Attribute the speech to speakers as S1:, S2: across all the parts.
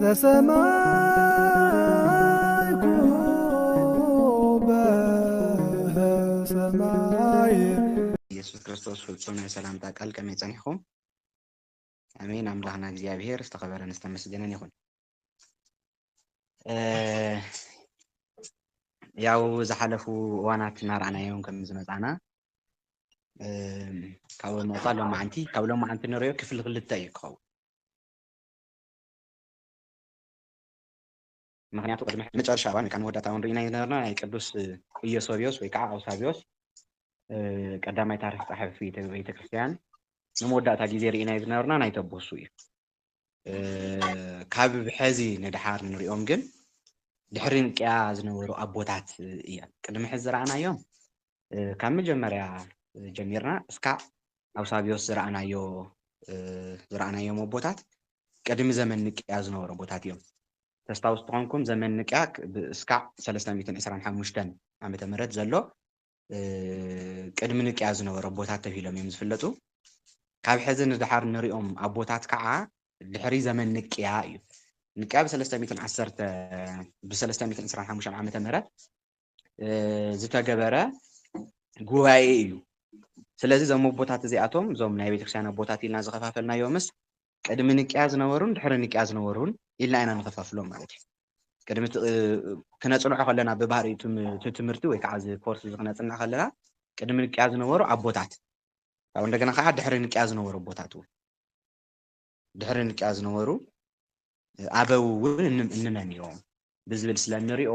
S1: ተሰማይ በሰማይ ኢየሱስ ክርስቶስ ፍጹም የሰላምታ ቃል ከመጸንሕኩም አሜን። አምላክና እግዚአብሔር ዝተኸበረን ዝተመስገነን ይሁን። ያው ዝሓለፉ እዋናት እናርኣናዮም ከም ዝመፃና ካብ ሎማዓንቲ ንሪኦ ክፍሊ ክልተ እዩ ክኸውን። ምክንያቱ ቅድሚ መጨረሻ እዋን ወይ ከዓ መወዳእታ እዋን ርኢና ዝነበርና ናይ ቅዱስ ኢዮሶብዮስ ወይ ከዓ ኣውሳብዮስ ቀዳማይ ታሪክ ጸሓፊ ቤተክርስትያን ንመወዳእታ ግዜ ርኢና ዝነበርና ናይ ተቦሱ እዩ። ካብ ብሕዚ ንድሓር ንሪኦም ግን ድሕሪ ንቅያ ዝነበሩ ኣቦታት እያ ቅድሚ ሕዚ ዝረኣናዮም ካብ መጀመርያ ጀሚርና እስካዕ ኣውሳብዮስ ዝረኣናዮም ኣቦታት ቅድሚ ዘመን ንቅያ ዝነበሩ ኣቦታት እዮም። ተስታውስ ትኾንኩም ዘመን ንቅያ እስካዕ 325 ዓመተ ምህረት ዘሎ ቅድሚ ንቅያ ዝነበሩ ኣቦታት ተባሂሎም እዮም ዝፍለጡ። ካብ ሕዚ ንድሓር ንሪኦም ኣቦታት ከዓ ድሕሪ ዘመን ንቅያ እዩ። ንቅያ ብ325 ዓመተ ምህረት ዝተገበረ ጉባኤ እዩ። ስለዚ እዞም ኣቦታት እዚኣቶም እዞም ናይ ቤተክርስትያን ኣቦታት ኢልና ዝኸፋፈልናዮምስ ቅድሚ ንቅያ ዝነበሩን ድሕሪ ንቅያ ዝነበሩን ኢልና ኢና ንኸፋፍሎም ማለት እዩ። ቅድሚ ክነፅንዖ ከለና ብባህሪ ትምህርቲ ወይ ከዓ ኮርስ ክነፅንዕ ከለና ቅድሚ ንቅያ ዝነበሩ ኣቦታት ካብ እንደገና ከዓ ድሕሪ ንቅያ ዝነበሩ ኣቦታት እውን ድሕሪ ንቅያ ዝነበሩ ኣበው እውን እንመን እዮም ብዝብል ስለንሪኦ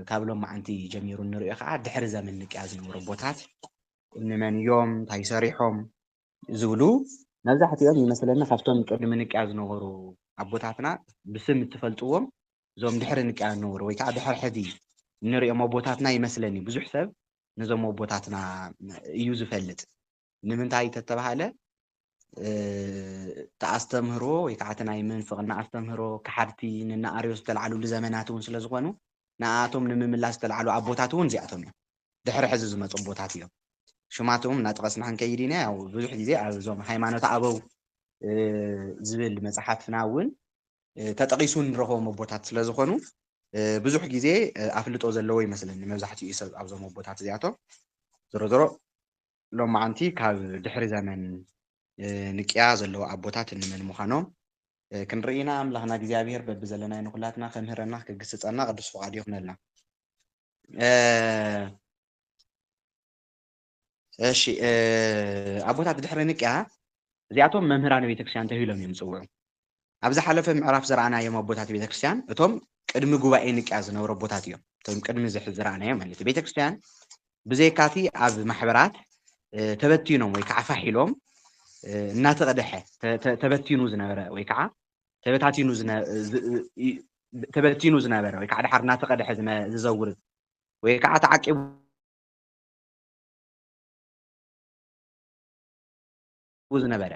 S1: ካብ ሎማዓንቲ ጀሚሩ ንሪኦ ከዓ ድሕሪ ዘመን ንቅያ ዝነበሩ ኣቦታት እንመን እዮም እንታይ ሰሪሖም ዝብሉ መብዛሕትኦም ይመስለና ካብቶም ቅድሚ ንቅያ ዝነበሩ ኣቦታትና ብስም እትፈልጥዎም እዞም ድሕሪ ንቅያ ዝነበሩ ወይ ከዓ ድሕሪ ሕዚ ንሪኦም ኣቦታትና ይመስለኒ። ብዙሕ ሰብ ነዞም ኣቦታትና እዩ ዝፈልጥ። ንምንታይ ተተባሃለ ተኣስተምህሮ ወይ ከዓ ናይ መንፍቕና ኣስተምህሮ ካሓድቲ ንኣርዮስ ዝተልዓሉሉ ዘመናት እውን ስለ ዝኾኑ ንኣቶም ንምምላስ ዝተልዓሉ ኣቦታት እውን እዚኣቶም እዮም ድሕሪ ሕዚ ዝመፁ ኣቦታት እዮም። ሽማቶም እናጠቐስና ክንከይድ ኢና። ያው ብዙሕ ግዜ ኣብ እዞም ሃይማኖት ኣበው ዝብል መፅሓፍና እውን ተጠቒሱ ንረኽቦም ኣቦታት ስለ ዝኾኑ ብዙሕ ግዜ ኣፍልጦ ዘለዎ ይመስለኒ መብዛሕትኡ ሰብ ኣብዞም ኣቦታት እዚኣቶም። ዞሮ ዞሮ ሎማዓንቲ ካብ ድሕሪ ዘመን ንቅያ ዘለዎ ኣቦታት እንመን ምዃኖም ክንርኢ ኢና። ኣምላኽና እግዚኣብሔር በቢ ዘለናይ ንኹላትና ከምህረና ክግስፀና ቅዱስ ፈቃዱ ይኹነልና። እሺ ኣቦታት ድሕሪ ንቅያ እዚኣቶም መምህራን ቤተክርስትያን ተባሂሎም እዮም ዝፅውዑ። ኣብ ዝሓለፈ ምዕራፍ ዝረኣናዮም ኣቦታት ቤተክርስትያን እቶም ቅድሚ ጉባኤ ንቅያ ዝነበሩ ኣቦታት እዮም። እቶም ቅድሚ ዝረኣናዮም ማለት እዩ። ቤተክርስትያን ብዘይካቲ ኣብ ማሕበራት ተበቲኖም ወይ ከዓ ፋሒሎም እናተቐድሐ ተበቲኑ ዝነበረ ወይ ከዓ ተበቲኑ ዝነበረ ወይ ከዓ ድሓር እናተቐድሐ ዝዘውር ወይ ከዓ ተዓቂቡ ዝነበረ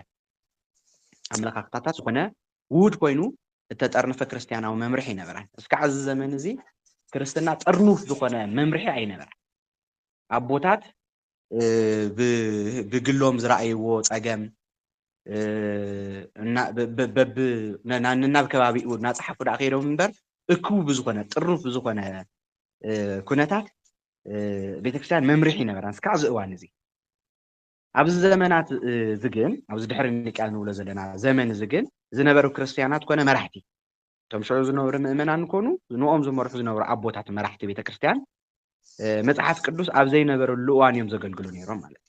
S1: ኣመለኻኽታታት ዝኾነ ውሁድ ኮይኑ እተጠርነፈ ክርስትያናዊ መምርሒ ይነበራን። እስካዕ እዚ ዘመን እዚ ክርስትና ጥርኑፍ ዝኾነ መምርሒ ኣይነበራን። ኣቦታት ብግሎም ዝረኣይዎ ፀገም ናብ ከባቢኡ እናፀሓፉ ዳ ከይዶም እምበር እክቡ ብዝኾነ ጥርኑፍ ብዝኾነ ኩነታት ቤተክርስትያን መምርሒ ይነበራን እስካዕ እዚ እዋን እዚ። ኣብዚ ዘመናት እዚ ግን ኣብዚ ድሕሪ ንቅያ ንብሎ ዘለና ዘመን እዚ ግን ዝነበሩ ክርስትያናት ኮነ መራሕቲ እቶም ሽዑ ዝነበሩ ምእመናን ኮኑ ንኦም ዝመርሑ ዝነበሩ ኣቦታት መራሕቲ ቤተክርስትያን መፅሓፍ ቅዱስ ኣብ ዘይነበረሉ እዋን እዮም ዘገልግሉ ነይሮም ማለት እዩ።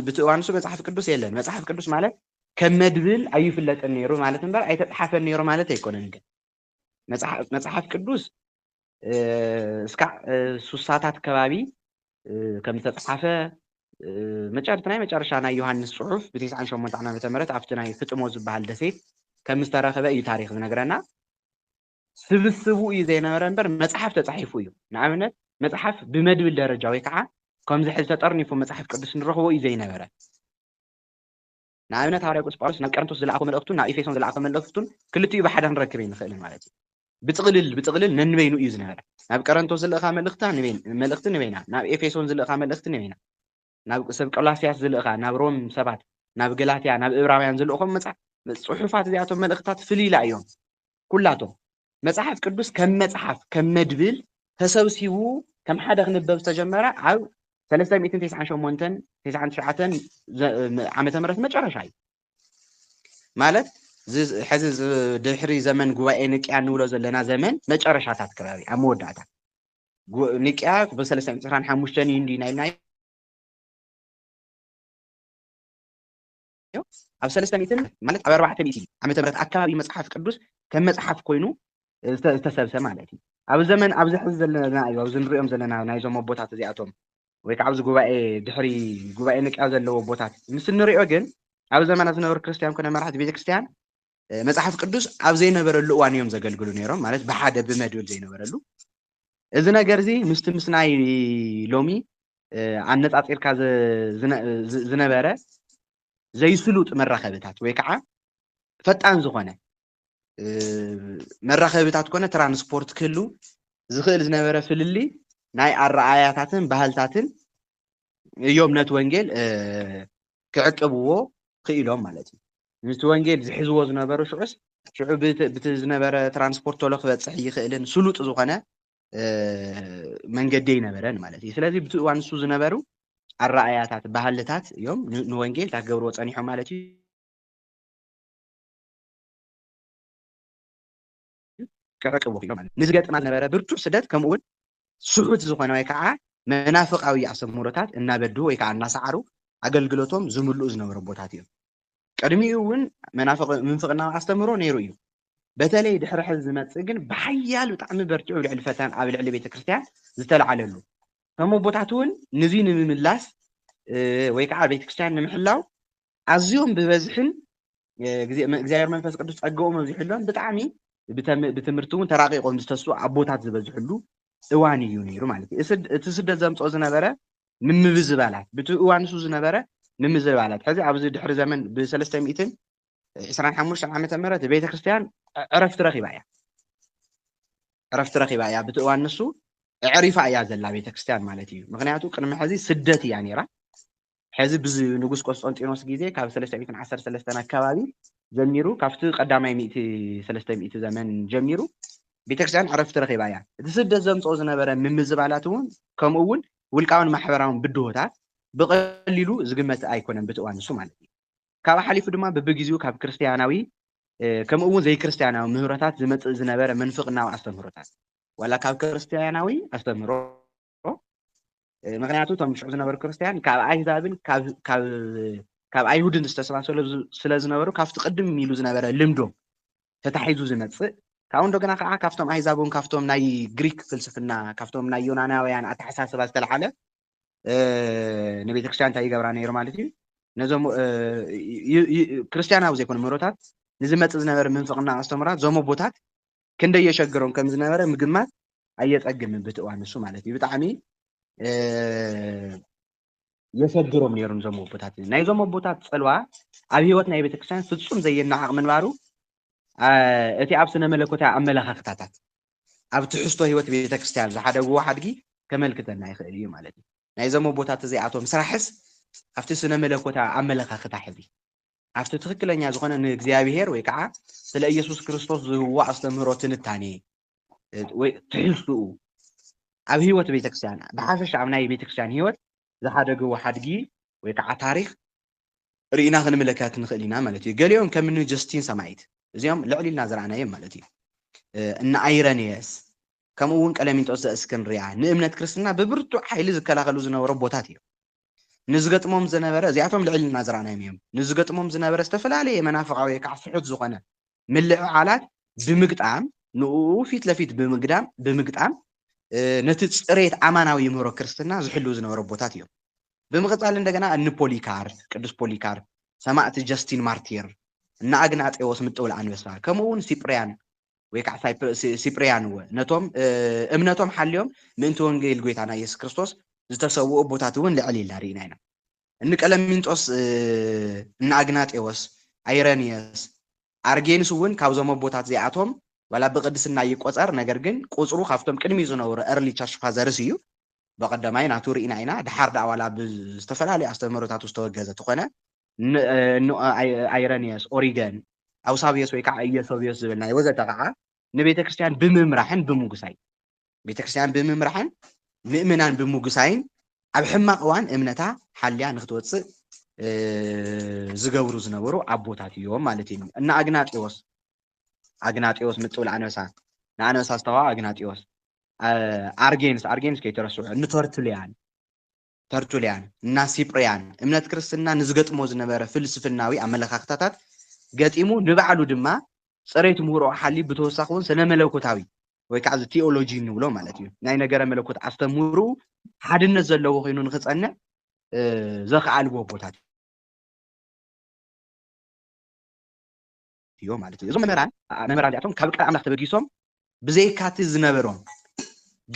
S1: በቲ እዋን እሱ መፅሓፍ ቅዱስ የለን። መፅሓፍ ቅዱስ ማለት ከም መድብል ኣይፍለጥን ነይሩ ማለት እምበር ኣይተፀሓፈን ነይሩ ማለት ኣይኮነን። ግን መፅሓፍ ቅዱስ እስካዕ ሱሳታት ከባቢ ከም ዝተፀሓፈ ናይ መጨረሻ ናይ ዮሃንስ ፅሑፍ ብ98 ዓመተ ምህረት ኣብቲ ናይ ፍጥሞ ዝበሃል ደሴት ከም ዝተረኸበ እዩ ታሪክ ዝነግረና። ስብስቡ እዩ ዘይነበረ እምበር መፅሓፍ ተፃሒፉ እዩ። ንኣብነት መፅሓፍ ብመድብል ደረጃ ወይ ከዓ ከምዚ ሕዚ ተጠርኒፉ መፅሓፍ ቅዱስ ንረኽቦ እዩ ዘይነበረ። ንኣብነት ሃዋርያ ቅዱስ ጳውሎስ ናብ ቀረንቶስ ዝለኣኾ መልእኽቱን ናብ ኤፌሶን ዝለኣኾ መልእኽቱን ክልቲኡ ብሓደ ክንረክብ ንኽእልን ማለት እዩ። ብጥቕልል ነንበይኑ እዩ ዝነበረ። ናብ ቀረንቶስ ዝለእኻ መልእኽቲ ንበይና፣ ናብ ኤፌሶን ዝለእኻ መልእኽቲ ንበይና፣ ናብ ሰብ ቆላስያስ ዝለእኻ፣ ናብ ሮም ሰባት፣ ናብ ገላትያ፣ ናብ ዕብራውያን ዝለእኾም መፅሓፍ صحفات زياتهم ملقطات فليلا يوم كلاتهم مصحف قدوس كم مصحف كم مدبل تسوسيو كم حدا خنبب تجمره عو 398 ዓመተ ምህረት መጨረሻ እዩ ማለት ሕዚ ድሕሪ ዘመን ጉባኤ ንቅያ ንብሎ ዘለና ዘመን መጨረሻታት ከባቢ ኣብ መወዳእታ ንቅያ ብ325 እዩ እንዲ ናይልናዮ ኣብ 300 ማለት ኣብ 400 ዓመተ ምህረት ኣካባቢ መጽሓፍ ቅዱስ ከም መጽሓፍ ኮይኑ ዝተሰብሰበ ማለት እዩ ኣብ ዘመን ኣብዚ ሕዚ ዘለና እዩ ኣብዚ ንሪኦም ዘለና ናይዞም ኣቦታት እዚኣቶም ወይ ከዓ ኣብዚ ጉባኤ ድሕሪ ጉባኤ ንቅያ ዘለዎ ቦታት ምስ ንሪኦ ግን ኣብ ዘመናት ዝነበሩ ክርስቲያን ኮነ መራሕቲ ቤተክርስትያን መጽሓፍ ቅዱስ ኣብ ዘይነበረሉ እዋን እዮም ዘገልግሉ ነይሮም ማለት ብሓደ ብመድብል ዘይነበረሉ እዚ ነገር እዚ ምስቲ ምስ ናይ ሎሚ ኣነጻጺርካ ዝነበረ ዘይስሉጥ መራኸብታት ወይ ከዓ ፈጣን ዝኾነ መራኸብታት ኮነ ትራንስፖርት ክህሉ ዝኽእል ዝነበረ ፍልሊ ናይ ኣረኣያታትን ባህልታትን እዮም ነቲ ወንጌል ክዕቅብዎ ክኢሎም ማለት እዩ ነቲ ወንጌል ዝሕዝዎ ዝነበሩ ሽዑስ ሽዑ ብቲ ዝነበረ ትራንስፖርት ቶሎ ክበፅሕ ይኽእልን ስሉጥ ዝኾነ መንገዲ ይነበረን ማለት እዩ ስለዚ ብቲ እዋን ንሱ ዝነበሩ ኣረኣያታት ባህልታት እዮም ንወንጌል ታገብርዎ ፀኒሖም ማለት እዩ ክዕቅቡ ክኢሎም ማለት ንዝገጥማ ዝነበረ ብርቱዕ ስደት ከምኡ እውን ስሑት ዝኾነ ወይ ከዓ መናፍቃዊ ኣሰምሮታት እናበድሁ ወይ ከዓ እናሰዓሩ ኣገልግሎቶም ዝምልኡ ዝነበሩ ቦታት እዮም ቅድሚኡ እውን ምንፍቅናዊ ኣስተምህሮ ነይሩ እዩ በተለይ ድሕሪ ሕዚ ዝመፅእ ግን ብሓያል ብጣዕሚ በርቲዑ ልዕሊ ፈተና ኣብ ልዕሊ ቤተክርስትያን ዝተለዓለሉ ከምኡ ቦታት እውን ንዚ ንምምላስ ወይ ከዓ ቤተክርስትያን ንምሕላው ኣዝዮም ብበዝሕን እግዚኣብሔር መንፈስ ቅዱስ ፀገኦም ኣብዝሕሎም ብጣዕሚ ብትምህርቲ እውን ተራቂቆም ዝተስኡ ኣቦታት ዝበዝሕሉ እዋን እዩ ነይሩ ማለት እዩ እቲ ስደት ዘምፅኦ ዝነበረ ንምብዝባላት ብቲ እዋን ንሱ ዝነበረ ንምዝባላት ሕዚ ኣብዚ ድሕሪ ዘመን ብ325 ዓመተ ምህረት ቤተክርስትያን ዕረፍቲ ረኺባ እያ በቲ እዋን ንሱ ዕሪፋ እያ ዘላ ቤተክርስትያን ማለት እዩ ምክንያቱ ቅድሚ ሕዚ ስደት እያ ነይራ ሕዚ ብንጉስ ቆስጠንጢኖስ ግዜ ካብ 313 ኣከባቢ ጀሚሩ ካብቲ ቀዳማይ 300 ዘመን ጀሚሩ ቤተክርስትያን ዕረፍቲ ረኺባ እያ እቲ ስደት ዘምፅኦ ዝነበረ ምምዝባላት እውን ከምኡ እውን ውልቃውን ማሕበራውን ብድሆታት ብቐሊሉ ዝግመት ኣይኮነን በቲ እዋን ንሱ ማለት እዩ ካብ ሓሊፉ ድማ በብግዚኡ ካብ ክርስቲያናዊ ከምኡ እውን ዘይክርስቲያናዊ ምህሮታት ዝመፅእ ዝነበረ መንፍቅናዊ ኣስተምህሮታት ዋላ ካብ ክርስቲያናዊ ኣስተምህሮ ምክንያቱ እቶም ሽዑ ዝነበሩ ክርስቲያን ካብ ኣይዛብን ካብ ኣይሁድን ዝተሰባሰሉ ስለ ዝነበሩ ካብቲ ቅድም ኢሉ ዝነበረ ልምዶም ተታሒዙ ዝመፅእ ካብኡ እንደገና ከዓ ካብቶም ኣይዛብን ካብቶም ናይ ግሪክ ፍልስፍና ካብቶም ናይ ዮናናውያን ኣተሓሳስባ ዝተለዓለ ንቤተክርስትያን እንታይ ይገብራ ነይሩ ማለት እዩ ነዞም ክርስቲያናዊ ዘይኮኑ ምህሮታት ንዝመፅእ ዝነበረ ምንፍቅና ኣስተምህሮታት ዞም ቦታት ክንደይ የሸግሮም ከም ዝነበረ ምግማት ኣየፀግምን በቲ እዋን ንሱ ማለት እዩ ብጣዕሚ የሸግሮም ነይሮም ዞም ቦታት ናይዞም ቦታት ፀልዋ ኣብ ሂወት ናይ ቤተክርስትያን ፍጹም ዘየናዓቅ ምንባሩ እቲ ኣብ ስነ መለኮታዊ ኣመለኻኽታታት ኣብ ትሕዝቶ ሂወት ቤተክርስትያን ዝሓደግዎ ሓድጊ ከመልክተና ይኽእል እዩ ማለት እዩ ናይዞም ቦታት እዚኣቶም ስራሕስ ኣብቲ ስነ መለኮታዊ ኣመለኻኽታ ሕዚ ኣብቲ ትክክለኛ ዝኾነ ንእግዚኣብሔር ወይ ከዓ ስለ ኢየሱስ ክርስቶስ ዝህብዎ ኣስተምህሮ ትንታኔ ወይ ትሕዝትኡ ኣብ ሂወት ቤተክርስትያን ብሓፈሻ ኣብ ናይ ቤተክርስትያን ሂወት ዝሓደግዎ ሓድጊ ወይ ከዓ ታሪክ ርኢና ክንምለከት ንኽእል ኢና ማለት እዩ ገሊኦም ከም ጀስቲን ሰማዒት እዚኦም ልዕሊልና ዝረኣናዮም ማለት እዩ እና ኣይረኒየስ ከምኡ እውን ቀለሚንጦስ ዘእስክንድርያ ንእምነት ክርስትና ብብርቱዕ ሓይሊ ዝከላኸሉ ዝነበሩ ቦታት እዮም ንዝገጥሞም ዝነበረ እዚኣቶም ልዕሊልና ዝረኣናዮም እዮም ንዝገጥሞም ዝነበረ ዝተፈላለየ መናፍቃዊ ወይ ከዓ ስሑት ዝኾነ ምልዕዓላት ብምግጣም ንኡ ፊት ለፊት ብምግጣም ነቲ ፅሬት ኣማናዊ ምህሮ ክርስትና ዝሕሉ ዝነበሩ ቦታት እዮም ብምቕፃል እንደገና ፖሊካርፕ ቅዱስ ፖሊካርፕ ሰማዕቲ ጀስቲን ማርቲር እና ኣግናጤዎስ ምጥውል ኣንበሳ ከምኡ እውን ሲጵርያን ወይ ከዓ ሲጵርያን ነቶም እምነቶም ሓልዮም ምእንቲ ወንጌል ጎይታና ኢየሱስ ክርስቶስ ዝተሰውኡ ቦታት እውን ልዕል ኢልና ርኢና ኢና እኒ ቀለሚንጦስ እና ኣግናጤዎስ ኣይረኒየስ ኣርጌንስ እውን ካብዞም ቦታት እዚኣቶም ዋላ ብቅድስና ይቆፀር ነገር ግን ቁፅሩ ካብቶም ቅድሚ ዝነበሩ ኤርሊ ቸርች ፋዘርስ እዩ በቀዳማይ ናቱ ርኢና ኢና ድሓር ዳ ዋላ ብዝተፈላለዩ ኣስተምህሮታት ዝተወገዘ ትኾነ ኣይረኒየስ ኦሪገን ኣውሳብዮስ ወይ ከዓ ኢየሶብዮስ ዝብልና ወዘተ ከዓ ንቤተ ክርስቲያን ብምምራሕን ብምጉሳይ ቤተ ክርስቲያን ብምምራሕን ምእመናን ብምጉሳይን ኣብ ሕማቕ እዋን እምነታ ሓልያ ንኽትወፅእ ዝገብሩ ዝነበሩ ኣቦታት እዮም ማለት እዩ እና ኣግናጢዎስ ምጥብል ኣንበሳ ንኣንበሳ ዝተዋ ኣግናጢዎስ ኣርጌንስ ከይተረስዑ ተርቱልያን እና ሲጵርያን እምነት ክርስትና ንዝገጥሞ ዝነበረ ፍልስፍናዊ ኣመለኻኽታታት ገጢሙ ንባዕሉ ድማ ፅሬት ምህሮ ሓሊ ብተወሳኺ እውን ስነ መለኮታዊ ወይ ከዓ ቲኦሎጂ ንብሎ ማለት እዩ ናይ ነገረ መለኮት ኣስተምህሩ ሓድነት ዘለዎ ኮይኑ ንክፀንዕ ዘኽኣልዎ ቦታት እዩ ማለት እዩ እዞም መምህራን እዚኣቶም ካብ ቃል ኣምላኽ ተበጊሶም ብዘይካቲ ዝነበሮም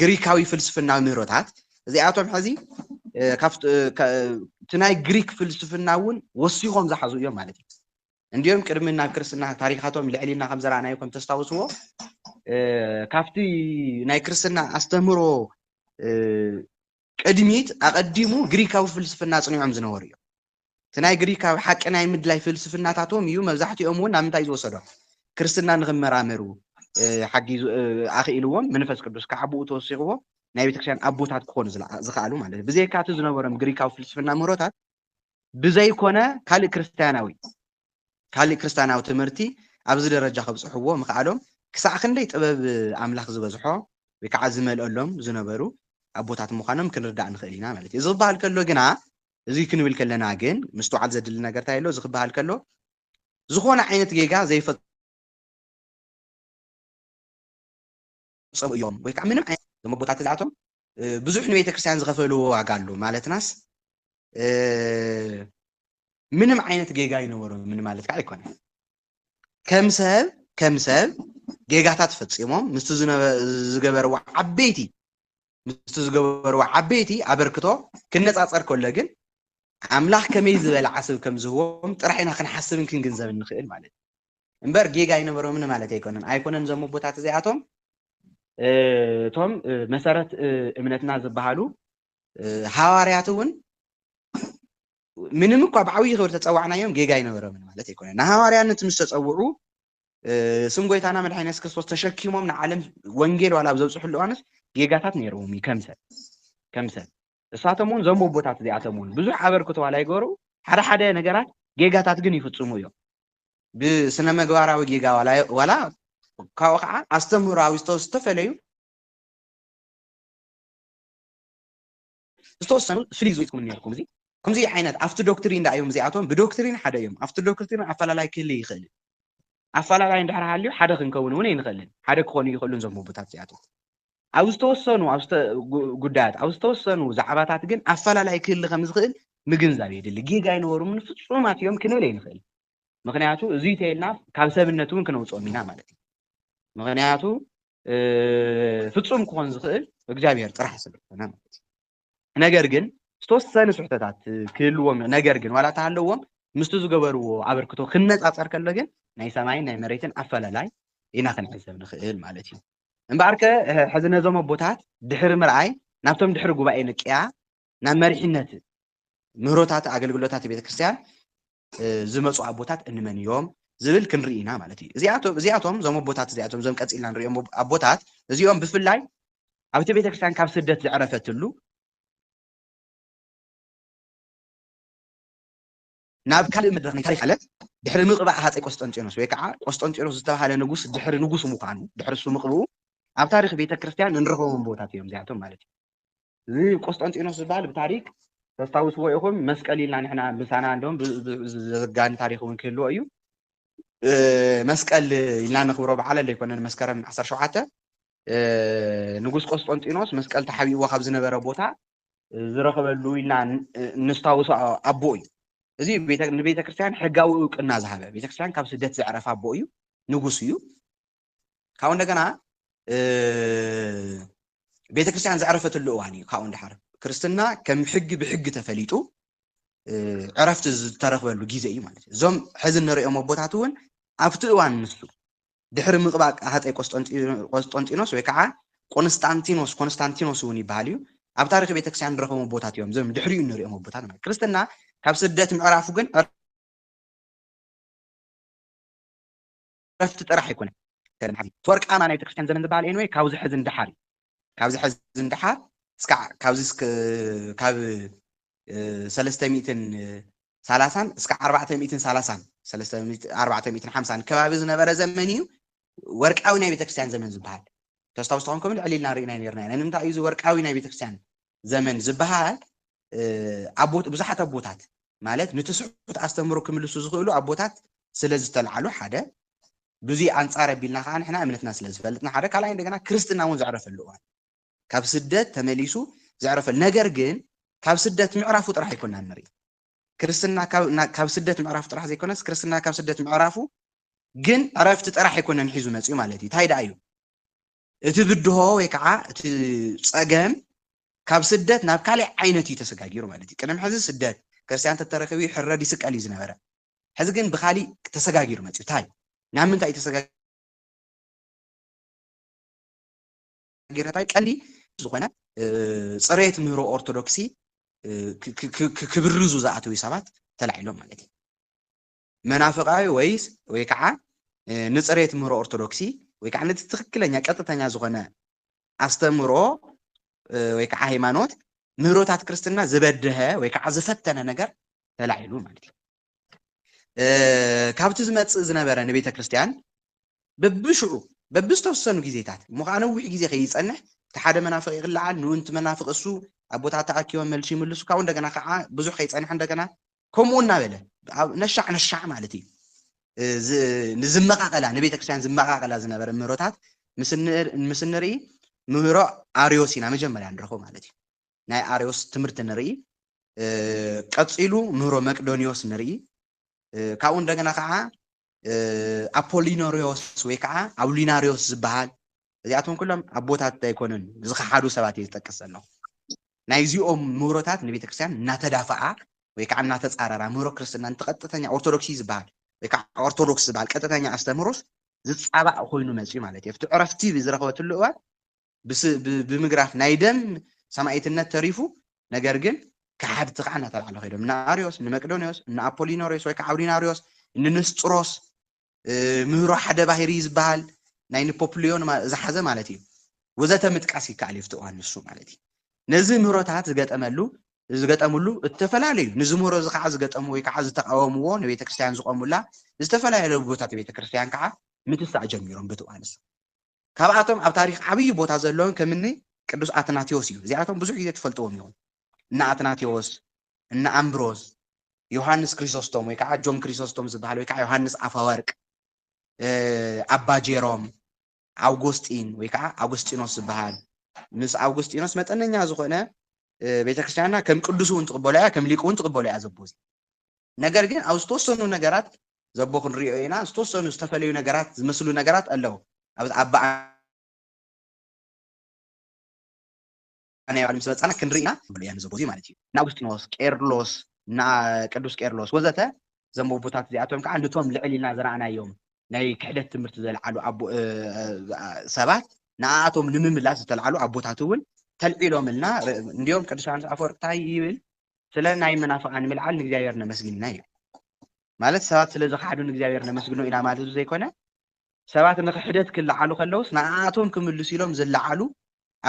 S1: ግሪካዊ ፍልስፍናዊ ምህሮታት እዚኣቶም ሕዚ ካብቲ ናይ ግሪክ ፍልስፍና እውን ወሲኾም ዝሓዙ እዮም ማለት እዩ እንዲኦም ቅድሚ ናብ ክርስትና ታሪካቶም ልዕሊና ከም ዘረኣናዮ ከም ተስታውስዎ ካብቲ ናይ ክርስትና ኣስተምህሮ ቅድሚት ኣቐዲሙ ግሪካዊ ፍልስፍና ፅኒዖም ዝነበሩ እዮም እቲ ናይ ግሪካዊ ሓቂ ናይ ምድላይ ፍልስፍናታቶም እዩ መብዛሕትኦም እውን ናብ ምንታይ ዝወሰዶም ክርስትና ንኽመራመሩ ሓጊዙ ኣኽኢልዎም መንፈስ ቅዱስ ከዓብኡ ተወሲኽዎ ናይ ቤተክርስትያን ኣቦታት ክኾኑ ዝኽኣሉ ማለት እዩ ብዘይካቲ ዝነበሮም ግሪካዊ ፍልስፍና ምህሮታት ብዘይኮነ ካልእ ክርስትያናዊ ትምህርቲ ኣብዚ ደረጃ ከብፅሕዎ ምኽኣሎም ክሳዕ ክንደይ ጥበብ ኣምላኽ ዝበዝሖ ወይ ከዓ ዝመልአሎም ዝነበሩ ኣቦታት ምዃኖም ክንርዳእ ንኽእል ኢና ማለት እዩ እዚ ክበሃል ከሎ ግና እዚ ክንብል ከለና ግን ምስተውዓል ዘድሊ ነገር እንታይ ኣሎ እዚ ክበሃል ከሎ ዝኾነ ዓይነት ጌጋ ዘይፈፀሙ እዮም ወይ ከዓ ምንም ዓይነት እዞም ኣቦታት እዚኣቶም ብዙሕ ንቤተ ክርስቲያን ዝኸፈልዎ ዋጋ ኣሎ ማለትናስ ምንም ዓይነት ጌጋ ይነበሮም ምን ማለት ከዓ ኣይኮነን ከም ሰብ ጌጋታት ፈፂሞም ምስቲ ዝገበርዎ ዓበይቲ ኣበርክቶ ክነፃፀር ከሎ ግን ኣምላኽ ከመይ ዝበለ ዓስብ ከም ዝህቦም ጥራሕና ክንሓስብን ክንግንዘብን ንኽእል ማለት እዩ እምበር ጌጋ ይነበሮምን ማለት ኣይኮነን እዞም ኣቦታት እዚኣቶም እቶም መሰረት እምነትና ዝበሃሉ ሃዋርያት እውን ምንም እኳ ብዓብይ ክብሪ ተፀዋዕናዮም ጌጋ ይነበሮምን ማለት ኣይኮነን ንሃዋርያነት ምስ ተፀውዑ ስም ጎይታና መድሓኒና ኢየሱስ ክርስቶስ ተሸኪሞም ንዓለም ወንጌል ዋላ ብዘብፅሑሉ እዋንስ ጌጋታት ነይሮም ከም ሰብ እሳቶም እውን እዞም ኣቦታት እዚኣቶም እውን ብዙሕ ኣበርክቶ ዋላ ይገበሩ ሓደ ነገራት ጌጋታት ግን ይፍፅሙ እዮም ብስነ ምግባራዊ ጌጋ ዋላ ካብኡ ከዓ ኣስተምህራዊ ዝተፈለዩ ዝተወሰኑ ፍልይ ዝበሉ ነይርኩም እዚ ከምዚ ዓይነት ኣብቲ ዶክትሪን ዳእዮም እዚኣቶም ብዶክትሪን ሓደ እዮም ኣብቲ ዶክትሪን ኣፈላላይ ክህሊ ይኽእል ኣፈላላይ እንድሕር ሃልዩ ሓደ ክንከውን እውን ኣይንኽእልን ሓደ ክኾኑ ይኽእሉ እዞም ኣቦታት እዚኣቶም ኣብ ዝተወሰኑ ጉዳያት ኣብ ዝተወሰኑ ዛዕባታት ግን ኣፈላላይ ክህሊ ከም ዝኽእል ምግንዛብ የድሊ ጌጋ ይነበሮምን ፍፁማት እዮም ክንብል ኣይንኽእል ምክንያቱ እዚ ተይልና ካብ ሰብነት እውን ክነውፅኦም ኢና ማለት እዩ ምክንያቱ ፍፁም ክኾን ዝኽእል እግዚኣብሔር ጥራሕ ስለዝኾነ ማለት እዩ ነገር ግን ዝተወሰኑ ስሕተታት ክህልዎም ነገር ግን ዋላ ተሃለዎም ምስቲ ዝገበርዎ ኣበርክቶ ክነፃፀር ከሎ ግን ናይ ሰማይን ናይ መሬትን ኣፈላላይ ኢና ክንዕዘብ ንኽእል ማለት እዩ እምበኣርከ ሕዚ ነዞም ኣቦታት ድሕሪ ምርኣይ ናብቶም ድሕሪ ጉባኤ ንቅያ ናብ መሪሕነት ምህሮታት ኣገልግሎታት ቤተክርስትያን ዝመፁ ኣቦታት እንመን እዮም ዝብል ክንርኢ ኢና ማለት እዩ እዚኣቶም እዞም ኣቦታት እዚኣቶም እዞም ቀፂልና ንሪኦም ኣቦታት እዚኦም ብፍላይ ኣብቲ ቤተክርስትያን ካብ ስደት ዝዕረፈትሉ ናብ ካልእ መድረክ ናይ ታሪክ ዓለም ድሕሪ ምቕባእ ሃፀይ ቆስጠንጢኖስ ወይ ከዓ ቆስጠንጢኖስ ዝተባሃለ ንጉስ ድሕሪ ንጉስ ምዃኑ ድሕሪ እሱ ምቕብኡ ኣብ ታሪክ ቤተክርስትያን እንረኽቦም ቦታት እዮም እዚኣቶም ማለት እዩ እዚ ቆስጠንጢኖስ ዝበሃል ብታሪክ ተስታውስዎ ኢኹም መስቀል ኢልና ንሕና ምሳና እንደውም ዝርጋን ታሪክ እውን ክህልዎ እዩ መስቀል ኢልና ነኽብሮ በዓል ኣሎ ኣይኮነን መስከረም 17 ንጉስ ቆስጠንጢኖስ መስቀል ተሓቢእዎ ካብ ዝነበረ ቦታ ዝረኸበሉ ኢልና ንስታውሶ ኣቦ እዩ እዚ ንቤተ ክርስቲያን ሕጋዊ እውቅና ዝሃበ ቤተክርስትያን ካብ ስደት ዘዕረፈ ኣቦ እዩ ንጉስ እዩ ካብኡ እንደገና ቤተክርስትያን ዘዕረፈትሉ እዋን እዩ ካብኡ እንድሓር ክርስትና ከም ሕጊ ብሕጊ ተፈሊጡ ዕረፍቲ ዝተረኽበሉ ግዜ እዩ ማለት እዩ እዞም ሕዚ እንሪኦም ኣቦታት እውን ኣብቲ እዋን ንሱ ድሕሪ ምቕባእ ሃፀይ ቆስጠንጢኖስ ወይ ከዓ ኮንስታንቲኖስ እውን ይበሃል እዩ ኣብ ታሪክ ቤተክርስትያን ንረኽቦም ኣቦታት እዮም እዞም ድሕሪኡ እንሪኦም ኣቦታት ማለት ክርስትና ካብ ስደት ምዕራፉ ግን عرفت طرح يكون كان حدي فرق أنا يتكشن زمن دبال إنوي كاوز حزن دحاري كاوز حزن دحار سكع كاوز كاب 300 سالسان سكع 400 سالسان 450 كباب زنبرة زمنيو ورقاوي ናይ ቤተክርስትያን ዘመን ዝበሃል ተስታውስቶም ከም ልዕሊልና ርኢና ነርና ንምንታይ እዩ ወርቃዊ ናይ ቤተክርስትያን ዘመን ዝበሃል ኣቦት ብዙሓት ኣቦታት ማለት ንትስዑት ኣስተምሮ ክምልሱ ዝኽእሉ ኣቦታት ስለ ዝተልዓሉ ሓደ ብዙይ ኣንጻር ኣቢልና ከዓ ንሕና እምነትና ስለ ዝፈልጥና ሓደ ካልኣይ እንደገና ክርስትና እውን ዘዕረፈሉ እዋን ካብ ስደት ተመሊሱ ዘዕረፈሉ ነገር ግን ካብ ስደት ምዕራፉ ጥራሕ ይኮና ንርኢ ክርስትና ካብ ስደት ምዕራፉ ጥራሕ ዘይኮነስ ክርስትና ካብ ስደት ምዕራፉ ግን عرفت طرح يكون نحيزو مصيو مالتي تايدا ايو اتي بدو ወይ ከዓ እቲ ፀገም ካብ ስደት ናብ ካልእ ዓይነት ተሰጋጊሩ ማለት እዩ ቀደም ሕዚ ስደት ክርስቲያን ተተረከቢ ሕረድ ይስቀል ዝነበረ ሕዚ ግን ብኻሊእ ተሰጋጊሩ መጽዩ ታይ ናብ ምንታይ ተሰጋጊረታይ ቀሊ ዝኾነ ጽሬት ምህሮ ኦርቶዶክሲ ክብርዙ ዝኣተው ሰባት ተላዒሎም ማለት እዩ መናፍቃዊ ወይስ ወይ ከዓ ንጽሬት ምህሮ ኦርቶዶክሲ ወይ ከዓ ነቲ ትክክለኛ ቀጥተኛ ዝኾነ ኣስተምሮ ወይ ከዓ ሃይማኖት ምህሮታት ክርስትና ዝበድሀ ወይ ከዓ ዝፈተነ ነገር ተላዒሉ ማለት እዩ ካብቲ ዝመጽእ ዝነበረ ንቤተ ክርስቲያን በብሽዑ በብዝተወሰኑ ግዜታት ሙኻነዊሕ ግዜ ከይጸንሕ እቲ ሓደ መናፍቅ ይግልዓል ንውንቲ መናፍቅ እሱ ኣቦታት ተኣኪቦም መልሲ ይምልሱ ካብኡ እንደገና ከዓ ብዙሕ ከይጸንሕ እንደገና ከምኡ እናበለ ነሻዕ ማለት እዩ ንዝመቃቀላ ንቤተ ክርስቲያን ዝመቃቀላ ዝነበረ ምህሮታት ምስንሪ ምህሮ አሪዮስ ኢና መጀመርያ ንረኽቦ ማለት እዩ ናይ አሪዮስ ትምህርቲ ንርኢ ቀፂሉ ምህሮ መቅዶኒዮስ ንርኢ ካብኡ እንደገና ከዓ አፖሊኖሪዮስ ወይ ከዓ አውሊናሪዮስ ዝበሃል እዚኣቶም ኩሎም ኣቦታት ኣይኮኑን ዝኸሓዱ ሰባት እዩ ዝጠቅስ ዘሎ ናይዚኦም ምህሮታት ንቤተ ክርስቲያን እናተዳፈዓ ወይ ከዓ እናተጻረራ ምህሮ ክርስትና እንተቀጥተኛ ኦርቶዶክሲ ዝበሃል ወይ ከዓ ኦርቶዶክስ ዝበሃል ቀጥተኛ ኣስተምሮስ ዝጻባእ ኮይኑ መጽዩ ማለት እዩ ፍቲ ዕረፍቲ ብዝረኸበትሉ እዋን ብምግራፍ ናይ ደም ሰማዕትነት ተሪፉ ነገር ግን ካሓድቲ ከዓ እናተባዕሉ ኸይዶም ንአሪዮስ ንመቅዶኒዮስ ንአፖሊኖሪዮስ ወይ ከዓ አውሊናሪዮስ ንንስጥሮስ ምህሮ ሓደ ባህሪ ዝበሃል ናይ ንፖፕሊዮን ዝሓዘ ማለት እዩ ወዘተ ምጥቃስ ይከኣል እዩ ፍቲ እዋን ንሱ ማለት እዩ ነዚ ምህሮታት ዝገጠምሉ እተፈላለዩ ንዝምህሮ እዚ ከዓ ዝገጠሙ ወይ ከዓ ዝተቃወምዎ ንቤተ ክርስቲያን ዝቆሙላ ዝተፈላለዩ ቦታት ቤተ ክርስቲያን ከዓ ምትሳዕ ጀሚሮም በቲ እዋንስ ካብኣቶም ኣብ ታሪክ ዓብይ ቦታ ዘለዎም ከምኒ ቅዱስ አትናቴዎስ እዩ እዚኣቶም ብዙሕ ግዜ ትፈልጥዎም እዮም እና አትናቴዎስ እና አምብሮስ ዮሐንስ ክሪሶስቶም ወይ ከዓ ጆን ክሪሶስቶም ዝበሃል ወይ ከዓ ዮሐንስ አፈወርቅ አባ ጄሮም አውጉስጢን ወይ ከዓ አውጉስጢኖስ ዝበሃል ምስ አውጉስጢኖስ መጠነኛ ዝኾነ ቤተክርስቲያንና ከም ቅዱስውን ትቕበለያ ከም ሊቁውን ትቕበለያ ዘቦዚ ነገር ግን ኣብ ዝተወሰኑ ነገራት ዘቦ ክንሪኦ ኢና ዝተወሰኑ ዝተፈለዩ ነገራት ዝመስሉ ነገራት ኣለዉ ኣብ أنا أعلم سبب أنا كنرينا يعني زبوزي مالتي ناوستينوس كيرلوس نا قدوس كيرلوس وزته زمو بوتات زياتهم كان دوتهم لعلينا زرعنا يوم ناي كحدت تمرت زلعلو ابو سبات ناتهم نمملاس تلعلو ابوتاتون تلعيلهم لنا اليوم قدوس يوحنس አፈወርቅ ታይ ይብል ስለ ናይ መናፍቃን ምልዓል ንእግዚአብሔርና መስግንና እዩ ማለት ሰባት ስለ ዝኻዱን እግዚአብሔርና መስግኖ ኢና ማለት ዘይኮነ ሰባት ንክሕደት ክልዓሉ ከለውስ ናኣቶም ክምልሱ ኢሎም ዝለዓሉ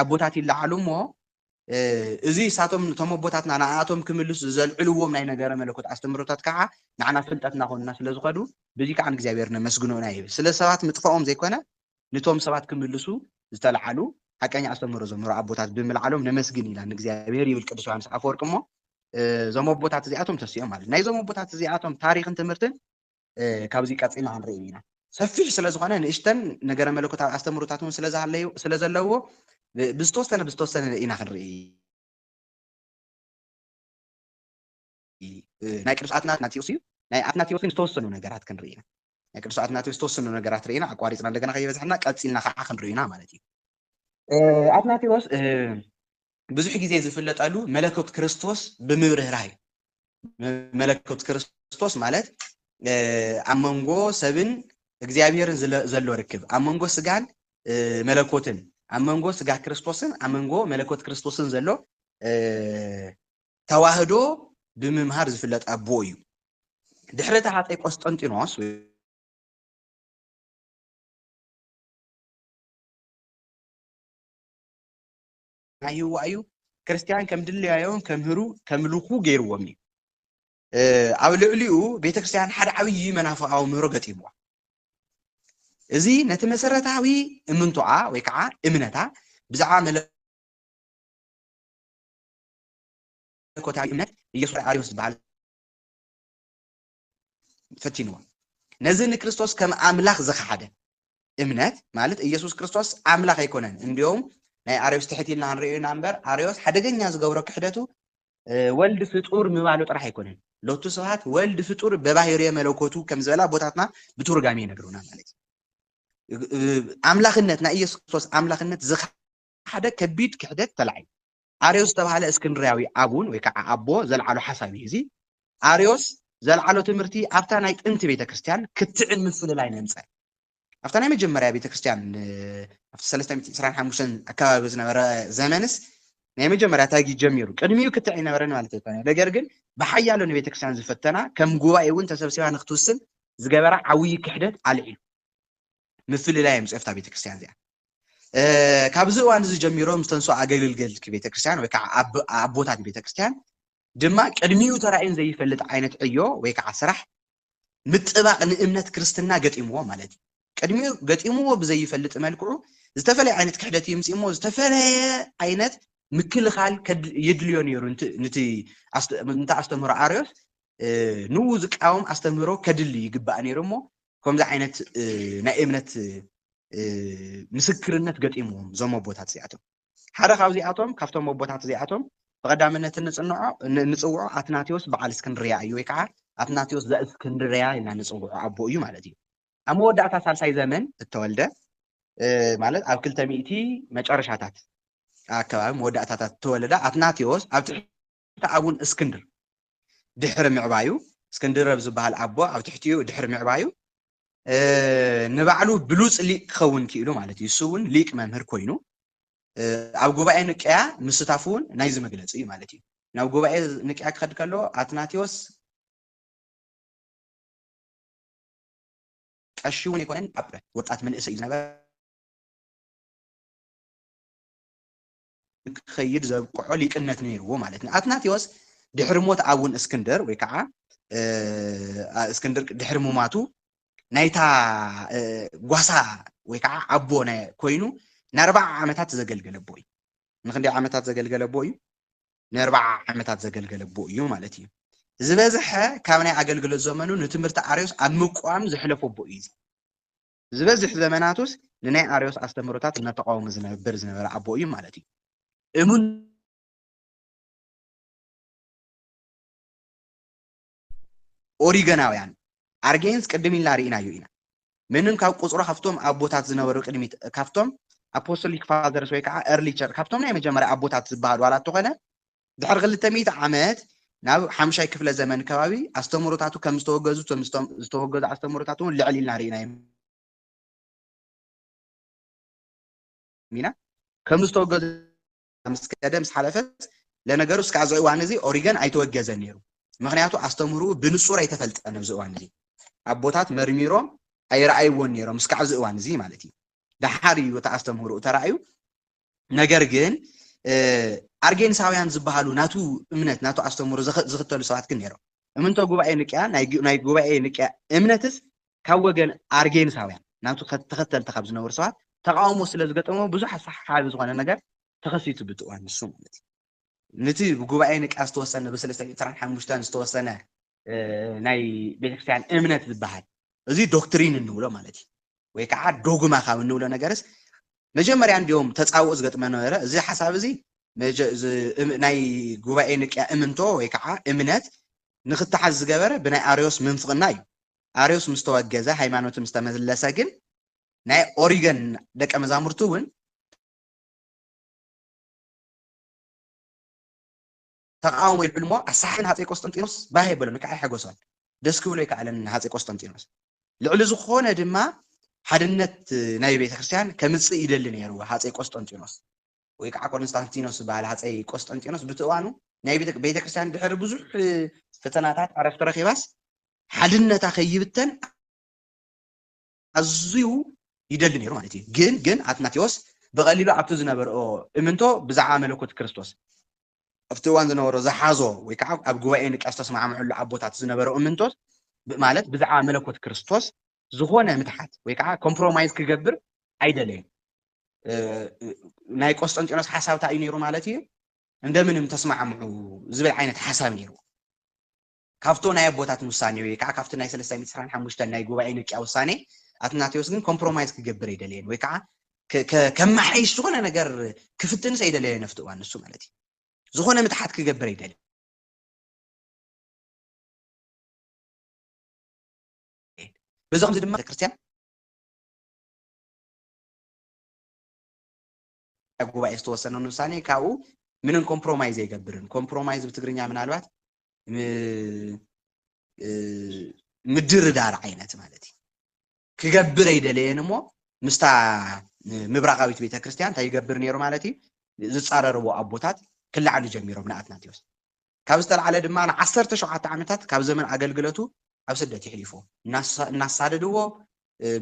S1: ኣቦታት ይለዓሉ ሞ እዚ ሳቶም ቶም ኣቦታትና ናኣቶም ክምልሱ ዘልዕልዎም ናይ ነገረ መለኮት ኣስተምሮታት ከዓ ንዓና ፍልጠትና ኾንና ስለ ዝኸዱ በዚ ከዓ እግዚአብሔርና መስግኖና ይብል ስለ ሰባት ምጥፋኦም ዘይኮነ ንቶም ሰባት ክምልሱ ዝተለዓሉ ሓቀኛ ኣስተምሮ ዘምሮ ኣቦታት ብምልዓሎም ነመስግን ኢላ ንእግዚአብሔር ይብል ቅዱስ ዮሐንስ አፈወርቅ ሞ ዞም ኣቦታት እዚኣቶም ተሲኦም ማለት ናይ ዞም ኣቦታት እዚኣቶም ታሪኽን ትምህርትን ካብዚ ቀፂልና ክንርኢ ኢና ሰፊሕ ስለ ዝኾነ ንእሽተን ነገረ መለኮታዊ ኣስተምሮታትን ስለ ዘለዎ ብዝተወሰነ ኢና ክንርኢ ናይ ቅዱስ አትናቴዎስ እዩ ናይ አትናቴዎስን ዝተወሰኑ ነገራት ክንርኢ ኢና ናይ ቅዱስ አትናቴዎስ ዝተወሰኑ ነገራት ርኢና ኣቋሪፅና እንደገና ከይበዝሕና ቀፂልና ከዓ ክንርኢና ማለት እዩ አትናቴዎስ ብዙሕ ግዜ ዝፍለጠሉ መለኮት ክርስቶስ ብምብርህራህ መለኮት ክርስቶስ ማለት ኣብ መንጎ ሰብን እግዚአብሔርን ዘሎ ርክብ ኣብ መንጎ ስጋን መለኮትን ኣብ መንጎ ስጋ ክርስቶስን ኣብ መንጎ መለኮት ክርስቶስን ዘሎ ተዋህዶ ብምምሃር ዝፍለጥ ኣቦ እዩ ድሕሪ እቲ ሃፀይ ቆስጠንጢኖስ أيوة أيوة كريستيان كم دل يوم كم هرو كم لوكو غير ومي أو لؤلؤ بيت كريستيان حد عوي منافع أو مرقت يبوا إذي نتمسرت عوي منطعة ويكعة إمنتها بزعامل كوتا إمنت يسوع عاريوس بعد فتنوا نزل كريستوس كم أملاخ زخحده إمنت مالت يسوع كريستوس أملاخ يكونن اليوم ناي عاريوس تحتي لنا نريو نمبر عاريوس حدقني از جورك حدته ولد فطور مبالو طرح يكونن لو تسوات ولد فطور بباهيريه ملوكوتو كم زلا بوتاتنا بتورغامي نغرونا مالت أملاخنتنا يسوع كريستوس أملاخنت زخحده كبيد كحدت تلعي عاريوس تبعله اسكندرياوي أبون ويكع أبو زلعلو حسابي زي عاريوس زلعلو تمرتي أبتا نايت أنت بيت كريستيان كتعن مثل لاي نمص أبتا ناي مجمريا بيت كريستيان أفت 395 أكابي زنبره زمانس ناي مجمريا تاجي جميرو قدميو كتعين نبرن مالتي تاني ነገር ግን بحيالو نبيت كريستيان زفتنا كم ጉባኤ እውን ተሰብሲባ ንክትውስን ዝገበራ ዓውይ ክሕደት አልዒሉ مثل لاي نمص أفتا بيت كريستيان زي ካብዚ እዋን እዚ ጀሚሮም ዝተንሶ ኣገልግል ቤተ ክርስቲያን ወይ ከዓ ኣቦታት ቤተ ክርስቲያን ድማ ቅድሚኡ ተራእዩን ዘይፈልጥ ዓይነት ዕዮ ወይ ከዓ ስራሕ ምጥባቅ ንእምነት ክርስትና ገጢምዎ ማለት እዩ ቅድሚኡ ገጢምዎ ብዘይፈልጥ መልክዑ ዝተፈለየ ዓይነት ክሕደት ይምጽሞ ዝተፈለየ ዓይነት ምክልኻል የድልዮ ነይሩ ነቲ ኣስተምህሮ ኣርዮስ ንኡ ዝቃወም ኣስተምህሮ ከድሊ ይግባእ ነይሩ እሞ ከምዚ ዓይነት ናይ እምነት مسكرنت قديمهم زم أبوات زياتهم هذا خوزي أتوم كفتم أبوات زياتهم فقدام نتصوع أثناتيوس بعد اسكندرية أيوكا أثناتيوس ذا اسكندرية إن نتصوع أبو يوم على دي أمو دعتا سالساي زمن التولدة مالت أو كل تميتي مجارش هاتات كمان مو دعتا التولدة أثناتيوس أبون اسكندر دحر معبايو اسكندر بزبها الأبو أو تحتيو دحر معبايو نبعلو بلوص ليك خون كيلو معناتي يسون ليك ممهر كوينو أو جوباي نكيا مستافون نايز مجلس إيه معناتي ناو جوباي نكيا خد كله أثناتيوس أشيون يكونن أبره وقت من إسحاق نبى خير زب قعلي كنا تنير هو معناتي أثناتيوس دحرموت عون اسكندر ويكعا اسكندر دحرمو ماتو نايتا غواسا ويكع ابونا كوينو نربع عمتات زغلغل بوي نخندي عمتات زغلغل بوي نربع عمتات زغلغل بوي مالتي زبزح كامناي اغلغل زمنو نتمرت اريوس امقوام زحلفو بوي زبزح زمناتوس لناي اريوس استمرتات نتقاوم زنبر زنبر ابوي مالتي امون اوريغاناويان أرجينس قدمين لارينا يوينا منن كاب قصرة خفتم أبوتات زنورو قدميت كفتم أبوستوليك فادرز ويكا early church كفتم نعم جمرة أبوتات زباد ولا تقنا دحر غل تميت عمات ناو حمشاي كفل زمن كوابي أستمرتاتو كم استوجزو استوجز أستمرتاتو اللي علي لارينا مينا كم استوجز مسكدم حلفت لأن جروس كعزوي وانزي أوريجان أيتوجزن نيرو مغنياتو أستمرو بنصورة يتفلت أنا بزوانزي أبوتات مرميرو أي رأي ونيرو مسكعز وانزي مالتي ده حري وتأستمرو ترأيو نجرجن أرجين ساويان زبالو ناتو إمنت ناتو أستمرو زختلو ساعات كنيرو من تو جوبا إنك ناي جوبا إنك إمنتس كوجن أرجين ساويان ناتو تختل تخبز نور ساعات تقاومو سلزقتمو بزح صح حال بزغنا نجر تخسيت بتوان السوم نتي جوبا إنك أستوسنا بس لسه ترى حمشتان استوسنا ناي بيتكسان إمنت البحر زي دكتورين النولو مالتي ويكع دوغما خاو النولو نجارس مجمري عندهم تصاوز قط منوره زي حساب زي ناي جوبا إنك إمنتو ويكع إمنت نختحز جبره بناي أريوس منفقناي أريوس مستوى جزا هيمانوت مستمر لساكن ناي أوريغان دك أمزامرتون تقاوم العلماء الصحن هاتي قسطنطينوس باهي بلو نكعي حقوسان دسكو ليك على هاتي قسطنطينوس لعلو زخونه دما حدنت ناي بيت كريستيان كمصي يدل نيرو هاتي قسطنطينوس ويكع قسطنطينوس باهل هاتي قسطنطينوس بتوانو ناي بيت كريستيان دحر بزح فتناتات عرفت رخيباس حدنتا خيبتن ازيو يدل نيرو معناتي جن أثناتيوس بقليلو عبتو زنبرو امنتو بزعا ملكوت كريستوس افتوان زنورو زحازو ويكعب اب غوايين قاستس مع محلو عبوتات زنبرو امنتوس ማለት بزعا ملكوت كريستوس زخونه متحت ويكعا كومبرومايز كيغبر አይደለም ናይ ቆስጠንጢኖስ ሐሳብ ታይ ነይሩ ማለት እዩ እንደምንም ተስማዕምዑ ዝብል ዓይነት ሐሳብ ነይሩ ካፍቶ ናይ አቦታት ውሳኔ ወይ ከዓ ካፍቶ ናይ 395 ናይ ጉባኤ ንቂያ ውሳኔ አትናቴዎስ ግን ኮምፕሮማይዝ ክገብር ይደልየን ወይ ከዓ ከማሐይሽ ዝኾነ ነገር ክፍትንስ አይደልየን ነፍጥዋን እሱ ማለት እዩ ዝኾነ ምትሓት ክገብር ይደልየን በዛም ድማ ክርስቲያን ጉባኤ ዝተወሰነ ውሳኔ ካው ምንን ኮምፕሮማይዝ አይገብርን ኮምፕሮማይዝ በትግርኛ ምናልባት ምድርዳር ዓይነት ማለት እዩ ክገብር አይደልየን ሞ ምስታ ምብራቃዊት ቤተ ክርስቲያን ታይገብር ነይሩ ማለት እዩ ዝጻረርዎ አቦታት ክልዓሉ ጀሚሮም ንአትናቴዎስ ካብ ዝተልዓለ ድማ 17 ዓመታት ካብ ዘመን አገልግሎቱ ኣብ ስደት ይሕሊፎ እናሳደድዎ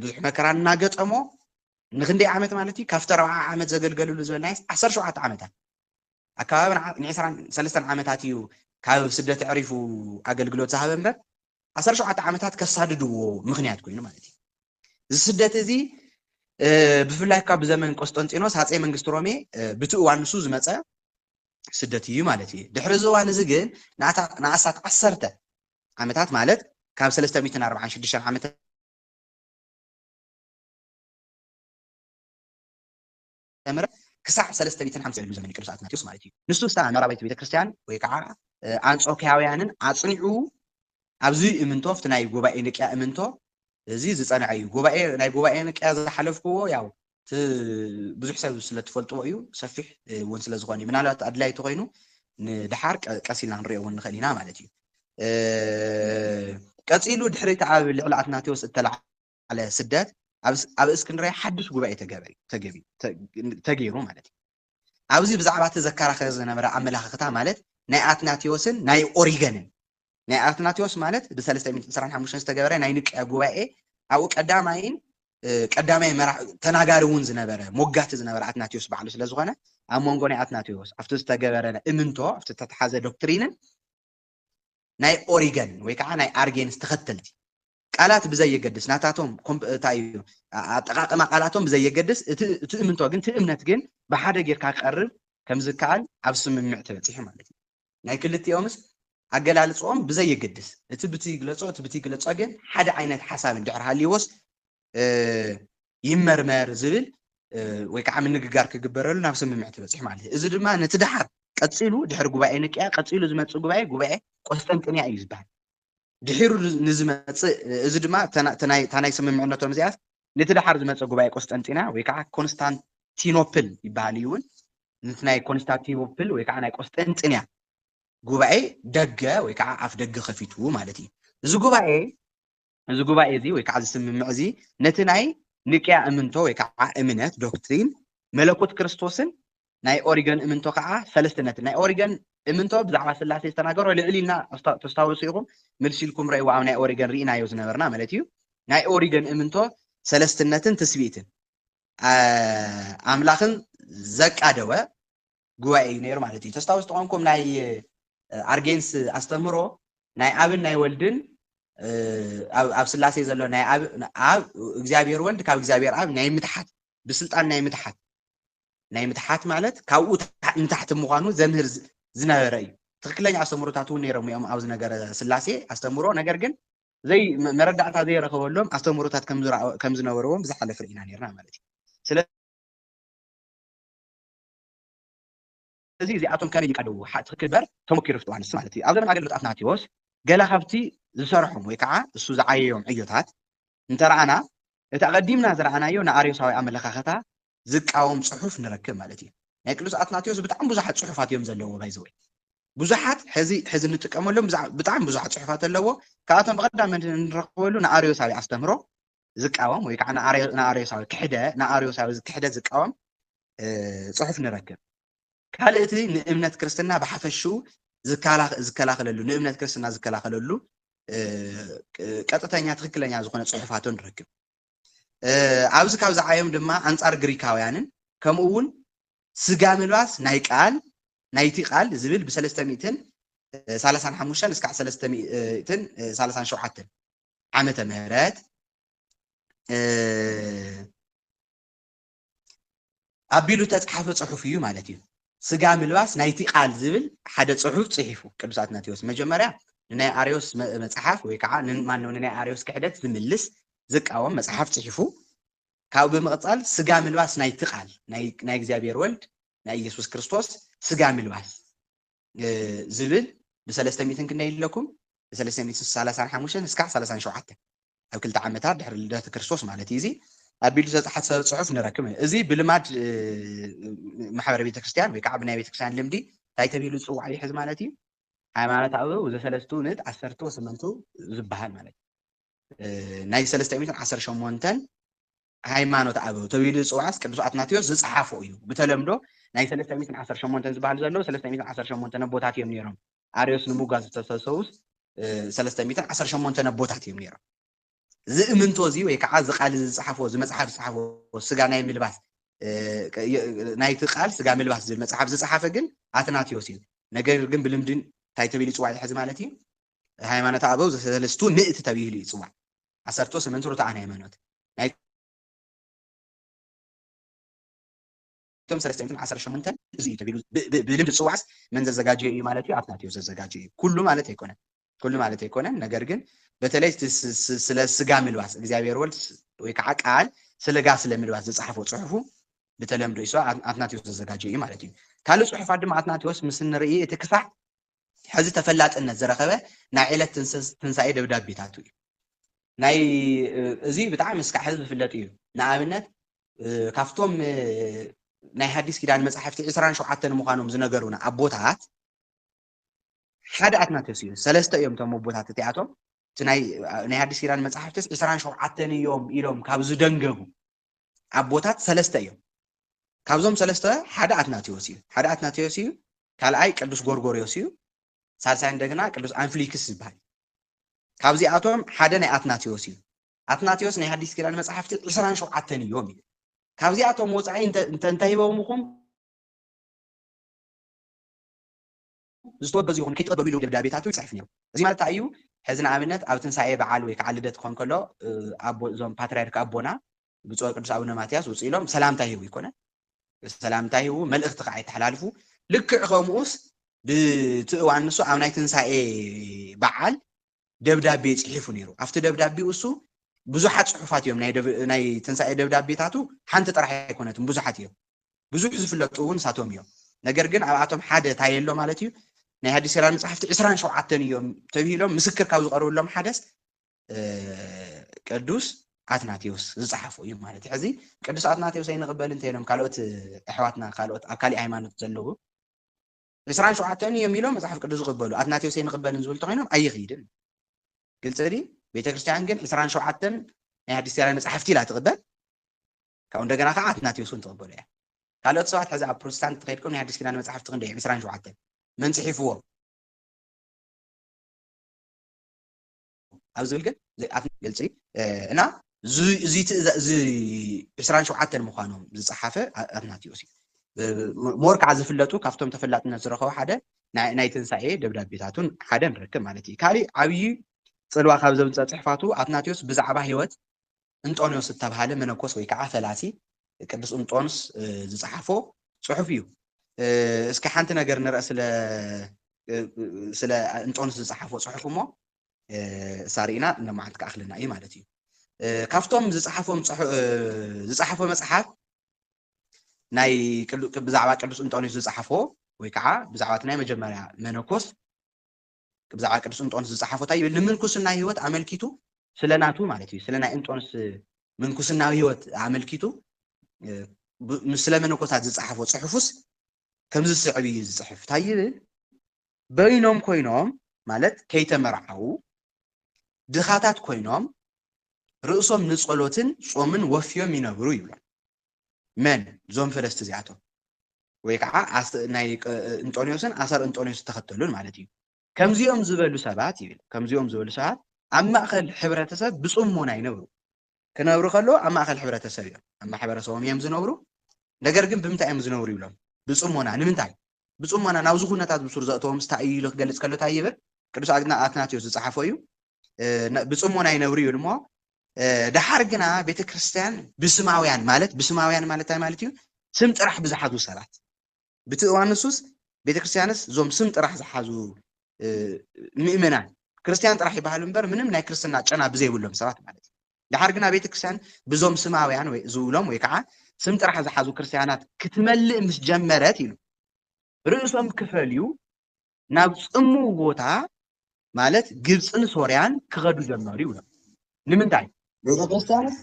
S1: ብዙሕ መከራ እናገጠሞ ንክንደይ ዓመት ማለት እዩ ካብ 40 ዓመት ዘገልገሉሉ ዝበልናይስ 17 ዓመታት አካባቢ ን23 ዓመታት እዩ ካብ ስደት ዕሪፉ አገልግሎት ዝሃበ እምበር 17 ዓመታት ከሳድድዎ ምክንያት ኮይኑ ማለት እዩ ዝስደት እዚ ብፍላይ ካብ ዘመን ቆስጠንጢኖስ ሃፀይ መንግስቲ ሮሜ ብትእዋን ንሱ ዝመፀ ስደት እዩ ማለት እዩ ድሕሪ ዝዋን እዚ ግን ንኣሳት 10 ዓመታት ማለት ካብ 346 ዓመት ተምረ ክሳብ 350 ዘመን ቅዱስ አትናቴዎስ ማለት እዩ ንሱ ስታ ምዕራባዊት ቤተ ክርስቲያን ወይ ከዓ አንጾኪያውያንን አጽኒዑ ኣብዚ እምንቶፍት ናይ ጉባኤ ንቂያ እምንቶ እዚ ዝጸንዐ እዩ ጉባኤ ናይ ጉባኤ ንቂያ ዝሓለፍክዎ ያው ብዙሕ ሰብ ስለትፈልጥዎ እዩ ሰፊሕ ወን ስለ ዝኾነ ምናልባት አድላይ ተኮይኑ ንድሓር ቀሲልና ንሪኦ እውን ንኽእል ኢና ማለት እዩ ቀፂሉ ድሕሪት ኣብ ልዕሊ አትናቴዎስ እተለዓለ ስደት ኣብ እስክንድርያ ሓድሽ ጉባኤ ተገይሩ ማለት እዩ ኣብዚ ብዛዕባ ተዘካራኸ ዝነበረ ኣመላኽታ ማለት ናይ አትናቴዎስን ናይ ኦሪገንን ናይ አትናቴዎስ ማለት ብ325 ዝተገበረ ናይ ንቂያ ጉባኤ ኣብኡ ቀዳማይ ተናጋሪ እውን ዝነበረ ሞጋቲ ዝነበረ አትናቴዎስ ባዕሉ ስለ ዝኾነ ኣብ መንጎ ናይ አትናቴዎስ ኣብቲ ዝተገበረ እምንቶ ኣብቲ ተተሓዘ ዶክትሪንን ናይ ኦሪገን ወይ ከዓ ናይ አርጌንስ ተኸተልቲ ቃላት ብዘየገድስ ናታቶም እንታይ አጠቃቀማ ቃላቶም ብዘየገድስ እቲ እምንቶ ግን እቲ እምነት ግን ብሓደ ጌርካ ቀርብ ከም ዝከኣል ኣብ ስምምዕ ተበፂሑ ማለት እዩ ናይ ክልቲኦምስ አገላልጾም ብዘየገድስ እቲ ብትግለጾ ግን ሓደ ዓይነት ሓሳብ እንድሕር ሃልይዎስ ይመርመር ዝብል ወይ ከዓ ምንግጋር ክግበረሉ ናብ ስምምዕ ተበፂሑ ማለት እዩ እዚ ድማ ነቲ ድሓር ቀፂሉ ድሕሪ ጉባኤ ንቂያ ቀፂሉ ዝመፅእ ጉባኤ ቆስጠንጢንያ እዩ ዝበሃል ድሒሩ ንዝመፅእ እዚ ድማ ታናይ ስምምዕነቶም እዚኣስ ነቲ ድሓር ዝመፅእ ጉባኤ ቆስጠንጢንያ ወይ ከዓ ኮንስታንቲኖፕል ይበሃል እዩ እውን ነቲ ናይ ኮንስታንቲኖፕል ወይ ከዓ ናይ ቆስጠንጢንያ ጉባኤ ደገ ወይ ከዓ አፍ ደገ ከፊቱ ማለት እዩ እዚ ጉባኤ እዚ ወይ ከዓ ዝስምምዕ እዚ ነቲ ናይ ንቂያ እምንቶ ወይ ከዓ እምነት ዶክትሪን መለኮት ክርስቶስን ናይ ኦሪገን እምንቶ ከዓ ሰለስትነት ናይ ኦሪገን እምንቶ ብዛዕባ ስላሴ ዝተናገሮ ልዕሊና ተስታውሱ ኢኹም ምልሲልኩም ረእይዎ ኣብ ናይ ኦሪገን ርኢናዮ ዝነበርና ማለት እዩ ናይ ኦሪገን እምንቶ ሰለስትነትን ትስብእትን ኣምላኽን ዘቃደወ ጉባኤ እዩ ነይሩ ማለት እዩ ተስታውሱ ተኾንኩም ናይ አርጌንስ አስተምሮ ናይ አብን ናይ ወልድን ኣብ ስላሴ ዘሎ ናይ አብ እግዚአብሔር ወልድ ካብ እግዚአብሔር አብ ናይ ምትሓት ብስልጣን ናይ ምትሓት ማለት ካብኡ ምትሓት ምዃኑ ዘምህር ዝነበረ እዩ ትክክለኛ አስተምሮታት እውን ነይሮም እዮም ኣብዚ ነገር ስላሴ አስተምሮ ነገር ግን ዘይ መረዳእታ ዘይረኸበሎም አስተምሮታት ከም ዝነበርዎም ዝሓለፈ ርኢና ነርና ማለት እዩ እዚ እዚኣቶም ከመይ ይቀደው ትክክበር ተሞኪሩ ፍትዋንስ ማለት እዩ ኣብ ዘመን አገልግሎት አትናቴዎስ ገላ ካብቲ ዝሰርሖም ወይ ከዓ እሱ ዝዓየዮም ዕዮታት እንተረኣና እቲ ቀዲምና ዝረኣናዮ ንአርዮሳዊ ኣመለኻኽታ ዝቃወም ፅሑፍ ንረክብ ማለት እዩ ናይ ቅዱስ አትናቴዎስ ብጣዕሚ ብዙሓት ፅሑፋት እዮም ዘለዎ ባይዘወይ ብዙሓት ሕዚ ንጥቀመሎም ብጣዕሚ ብዙሓት ፅሑፋት ኣለዎ ካብኣቶም ብቀዳመ ንረክበሉ ንአርዮሳዊ አስተምሮ ዝቃወም ወይ ከዓ ንአርዮሳዊ ክሕደት ዝቃወም ፅሑፍ ንረክብ ካልእቲ ንእምነት ክርስትና ብሓፈሽኡ ዝከላኸለሉ ንእምነት ክርስትና ዝከላኸለሉ ቀጥተኛ ትክክለኛ ዝኾነ ፅሑፋትን ንረክብ ኣብዚ ካብ ዝዓዮም ድማ አንጻር ግሪካውያንን ከምኡውን ስጋ ምልባስ ናይ ቃል ናይቲ ቃል ዝብል ብ335 እስካዕ 337 ዓመተ ምህረት ኣቢሉ ተጻሕፈ ጽሑፍ እዩ ማለት እዩ ስጋ ምልባስ ናይቲ ቃል ዝብል ሓደ ጽሑፍ ጽሒፉ ቅዱስ አትናቴዎስ መጀመርያ ናይ አርዮስ መጽሐፍ ወይ ከዓ ማነው ናይ አርዮስ ክሕደት ዝምልስ ዝቃወም መጽሐፍ ጽሒፉ ካብ ብምቕጻል ስጋ ምልባስ ናይቲ ቃል ናይ እግዚአብሔር ወልድ ናይ ኢየሱስ ክርስቶስ ስጋ ምልባስ ዝብል ብ300 ክንደይ ኢለኩም ብ335 እስካዕ 37 ኣብ ክልተ ዓመታት ድሕሪ ልደት ክርስቶስ ማለት እዩ እዚ ኣቢሉ ዝተጻሕፈ ጽሑፍ ንረክብ እዚ ብልማድ ማሕበረ ቤተክርስትያን ወይ ከዓ ብናይ ቤተክርስትያን ልምዲ እንታይ ተባሂሉ ዝፅዋዕ ይሕዝ ማለት እዩ ሃይማኖት ኣበው ዘሰለስቱ ንት 18 ዝበሃል ማለት ናይ 318 ሃይማኖት ኣበው ተባሂሉ ዝፅዋዕስ ቅዱስ አትናቴዎስ ዝጻሓፎ እዩ ብተለምዶ ናይ 318 ዝበሃል ዘሎ 318 ነቦታት እዮም ነይሮም አርዮስ ንሙጓዝ ዝተሰሰውስ 318 ነቦታት እዮም ነይሮም ዝእምንቶ እዚ ወይ ከዓ ዝቃል ዝጻሓፎ ዝመጽሓፍ ዝጻሓፎ ስጋ ናይ ምልባስ ናይቲ ቃል ስጋ ምልባስ ዝብል መጽሓፍ ዝጻሓፈ ግን አትናቴዎስ እዩ ነገር ግን ብልምድን እንታይ ተባሂሉ ይፅዋዕ ይሕዝ ማለት እዩ ሃይማኖት ኣበው ዘሰለስቱ ምእቲ ተባሂሉ ይፅዋዕ 18 ሩትዓን ሃይማኖት ናይ 318 እዚ ተባሂሉ ብልምድ ዝፅዋዕስ መን ዘዘጋጀ እዩ ማለት እዩ አትናቴዎስ ዘዘጋጀ እዩ ኩሉ ማለት ኣይኮነን ነገር ግን በተለይ ስለ ስጋ ምልባስ እግዚአብሔር ወልድ ወይ ከዓ ቃል ስጋ ስለምልባስ ዝጻሕፎ ጽሑፉ ብተለምዶ ይሷ አትናቴዎስ ዘዘጋጀ እዩ ማለት እዩ ካልእ ጽሑፋት ድማ አትናቴዎስ ምስ ንርኢ እቲ ክሳዕ ሕዚ ተፈላጥነት ዝረኸበ ናይ ዕለት ትንሳኤ ደብዳቤታት እዩ ናይ እዚ ብጣዕሚ እስካዕ ሕዚ ዝፍለጥ እዩ ንኣብነት ካፍቶም ናይ ሐዲስ ኪዳን መጽሓፍቲ 27 ምዃኖም ዝነገሩና ኣቦታት ሓደ አትናቴዎስ እዩ ሰለስተ እዮም ቶም ኣቦታት እቲኣቶም ናይ ሐዲስ ኪዳን መጽሐፍትስ 27 እዮም ኢሎም ካብ ዝደንገቡ ኣቦታት ሰለስተ እዮም ካብዞም ሰለስተ ሓደ አትናቴዎስ እዩ ካልኣይ ቅዱስ ጎርጎርዮስ እዩ ሳልሳይ እንደገና ቅዱስ አንፍሊክስ ይባሃል ካብዚኣቶም ሓደ ናይ አትናቴዎስ እዩ አትናቴዎስ ናይ ሐዲስ ኪዳን መጽሐፍቲ 27 እዮም እዩ ካብዚኣቶም ወጻኢ እንተንታሂቦምኩም ዝተወበዙ ይኹን ከይተቀበሉ ኢሉ ደብዳቤታቱ ይጽሕፍ ነይሩ እዚ ማለት እዩ ሕዚ ንኣብነት ኣብ ትንሳኤ በዓል ወይ ከዓ ልደት ክኾን ከሎ ኣቦ እዞም ፓትርያርክ ኣቦና ብፁዕ ቅዱስ ኣቡነ ማትያስ ውፅእ ኢሎም ሰላምታ ይህቡ ይኮነ ሰላምታ ይህቡ መልእኽቲ ከዓ ይተሓላልፉ ልክዕ ከምኡስ ብትእዋን ንሱ ኣብ ናይ ትንሳኤ በዓል ደብዳቤ ጽሒፉ ነይሩ ኣብቲ ደብዳቤኡ እሱ ብዙሓት ጽሑፋት እዮም ናይ ትንሳኤ ደብዳቤታቱ ሓንቲ ጥራሕ ኣይኮነትን ብዙሓት እዮም ብዙሕ ዝፍለጡ እውን ንሳቶም እዮም ነገር ግን ኣብኣቶም ሓደ ታየሎ ማለት እዩ ናይ ሐዲስ ኪዳን መጽሐፍቲ 27 እዮም ተባሂሎም ምስክር ካብ ዝቐርብሎም ሓደስ ቅዱስ አትናቴዎስ ዝጻሓፎ እዩ ማለት እዩ ሕዚ ቅዱስ አትናቴዎስ ኣይንቕበል እንተይሎም ካልኦት ኣሕዋትና ካልኦት ኣብ ካሊእ ሃይማኖት ዘለዉ 27 እዮም ኢሎም መጽሓፍ ቅዱስ ዝቕበሉ አትናቴዎስ ኣይንቕበልን ዝብል ተኾይኖም ኣይኽይድን ግልጽ ዲ ቤተክርስትያን ግን 27 ናይ ሐዲስ ኪዳን መጽሐፍቲ ኢላ ትቕበል ካብኡ እንደገና ከዓ አትናቴዎስ ትቕበሉ እያ ካልኦት ሰባት ሕዚ ኣብ ፕሮቴስታንት ተኸይድኩም ናይ ሐዲስ ኪዳን መጽሐፍቲ ክንደይ 27 من صحيفه أبزول كن زي قلتي أنا زي 27 مخانهم زي صحافة أثناتيوسي مورك عزف اللاتو كافتهم تفلاتنا زرخوا حدا ناي تنساعي دبدابيتاتون حدا نركب مالتي كالي عبي صلوا خابزة صحفاتو أثناتيوس بزعبه هيوت أنطونيوس التبهالة منوكوس ويكعا ثلاثي كبس أنطونس زي صحافو صحفيو እስከ ሓንቲ ነገር ንርአ ስለ እንጦንስ ዝጻሓፎ ጽሑፍ እሞ ሳሪና ነማዓት ከኣኽልና እዩ ማለት እዩ ካፍቶም ዝጻሓፎ መጽሓፍ ናይ ብዛዕባ ቅዱስ እንጦንስ ዝጻሓፎ ወይ ከዓ ብዛዕባ ናይ መጀመርያ መነኮስ ብዛዕባ ቅዱስ እንጦንስ ዝጻሓፎ ታይ ንምንኩስና ህይወት ኣመልኪቱ ስለናቱ ማለት እዩ ስለ ናይ እንጦንስ ምንኩስና ህይወት ኣመልኪቱ ምስለ መነኮሳት ዝጻሓፎ ጽሑፍስ ከምዚ ስዕብይ ዝጽሕፍ ታይብል በይኖም ኮይኖም ማለት ከይተመርዓው ድኻታት ኮይኖም ርእሶም ንጸሎትን ጾምን ወፍዮም ይነብሩ ይብላል መን ዞም ፈለስት እዚኣቶም ወይ ከዓ ናይ እንጦንዮስን ኣሰር እንጦንዮስ ተኸተሉን ማለት እዩ ከምዚኦም ዝበሉ ሰባት ይብል ከምዚኦም ዝበሉ ሰባት ኣብ ማእኸል ሕብረተሰብ ብጽሞና ይነብሩ ክነብሩ ከሎ ኣብ ማእኸል ሕብረተሰብ እዮም ኣብ ማሕበረሰቦም እዮም ዝነብሩ ነገር ግን ብምንታይ እዮም ዝነብሩ ይብሎም ብጽሞና ንምንታይ ብጽሞና ናብዚ ኩነታት ብሱር ዘእተዎም ስታይ ኢሉ ክገልጽ ከሎ እንታይ ይብል ቅዱስ አትናቴዎስ ዝጸሓፎ እዩ ብጽሞና ይነብሩ እዩ እሞ ድሓር ግና ቤተክርስትያን ብስማውያን ማለት እንታይ ማለት እዩ ስም ጥራሕ ብዝሓዙ ሰባት ብቲ እዋንሱስ ቤተክርስትያንስ ዞም ስም ጥራሕ ዝሓዙ ምእመናን ክርስቲያን ጥራሕ ይባሃሉ እምበር ምንም ናይ ክርስትና ጨና ብዘይብሎም ሰባት ማለት እዩ ድሓር ግና ቤተክርስትያን ብዞም ስማውያን ወይ ዝብሎም ወይ ከዓ ስም ጥራሕ ዝሓዙ ክርስቲያናት ክትመልእ ምስ ጀመረት ኢሉ ርእሶም ክፈልዩ ናብ ጽሙው ቦታ ማለት ግብፅን ሶርያን ክኸዱ ጀመሩ ይብሎም ንምንታይ ቤተክርስትያንስ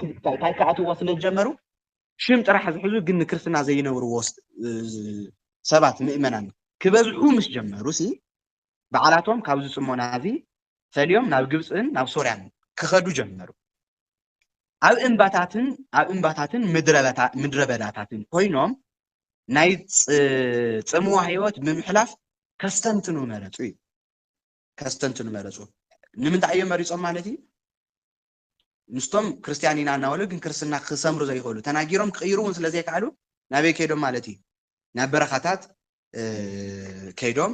S1: እንታይ ከኣትዎ ስለ ጀመሩ ሽም ጥራሕ ዝሕዙ ግን ክርስትና ዘይነብርዎ ሰባት ምእመናን ክበዝሑ ምስ ጀመሩ ሲ በዓላቶም ካብዚ ጽሞና እዚ ፈልዮም ናብ ግብፅን ናብ ሶርያን ክኸዱ ጀመሩ ኣብ እምባታትን ምድረበዳታትን ኮይኖም ናይ ጽምዋ ህይወት ብምሕላፍ ከስተንትኑ መረጹ ንምንታይ እዮም መሪጾም ማለት እዩ ንስቶም ክርስቲያን ኢና እናበሉ ግን ክርስትና ክሰምሩ ዘይኽእሉ ተናጊሮም ክቕይሩውን ስለ ዘይከኣሉ ናበይ ከይዶም ማለት እዩ ናብ በረኻታት ከይዶም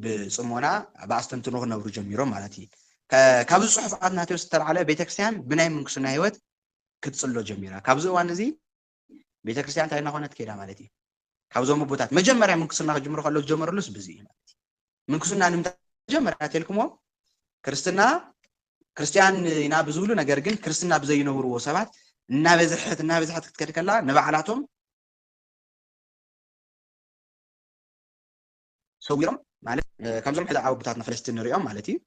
S1: ብጽሞና ብኣስተንትኖ ክነብሩ ጀሚሮም ማለት እዩ ካብዚ ጽሑፍ አትናቴዎስ ዝተልዓለ ቤተክርስትያን ብናይ ምንኩስና ህይወት ክትጽሎ ጀሚራ ካብዚ እዋን እዚ ቤተክርስትያን እንታይ እናኾነት ከይዳ ማለት እዩ ካብዞም ቦታት መጀመርያ ምንኩስና ክጅምሩ ከሎ ዝጀመሩሉስ ብዚ ማለት እዩ ምንኩስና ንምንታይ መጀመርያ ተልክሞ ክርስቲያን ኢና ብዝብሉ ነገር ግን ክርስትና ብዘይነብርዎ ሰባት እናበዝሕት ክትከድ ከላ ንባዕላቶም ሰዊሮም ማለት ከምዞም ሕዚ ኣብ ቦታት ንፍለስቲን ንሪኦም ማለት እዩ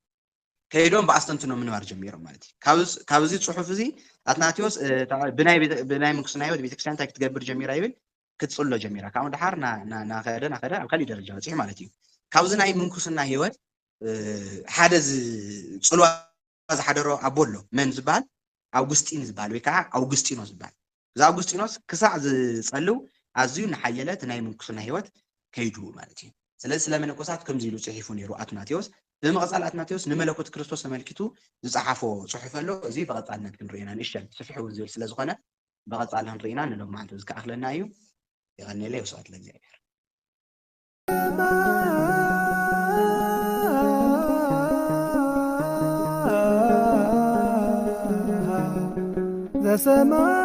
S1: ከይዶም ብኣስተንትኖ ምንባር ጀሚሮም ማለት እዩ ካብዚ ጽሑፍ እዚ አትናቴዎስ ብናይ ምንኩስና ህይወት ቤተክርስትያን እንታይ ክትገብር ጀሚራ ይብል ክትጽሎ ጀሚራ ካብኡ ድሓር ናኸደ ኣብ ካሊእ ደረጃ በፂሑ ማለት እዩ ካብዚ ናይ ምንኩስና ህይወት ሓደ ጽልዋ ዝሓደሮ ኣቦሎ መን ዝበሃል ኣውግስጢን ዝበሃል ወይ ከዓ ኣውግስጢኖስ ዝበሃል እዚ ኣውግስጢኖስ ክሳዕ ዝጸልው ኣዝዩ ንሓየለት ናይ ምንኩስና ህይወት ከይዱ ማለት እዩ ስለዚ ስለ መነኮሳት ከምዚ ኢሉ ጽሒፉ ነይሩ አትናቴዎስ ብምቕጻል አትናቴዎስ ንመለኮት ክርስቶስ ተመልኪቱ ዝጸሓፎ ጽሑፍ ኣሎ እዚ ብቐጻልነት ክንርኢና ንእሽተን ስፊሕ እውን ዝብል ስለ ዝኾነ ብቐጻል ክንርኢና ንሎማዓንቲ ዝከኣኽለና እዩ ይቐኒለ ይውስዋት ለእግዚአብሔር
S2: the summer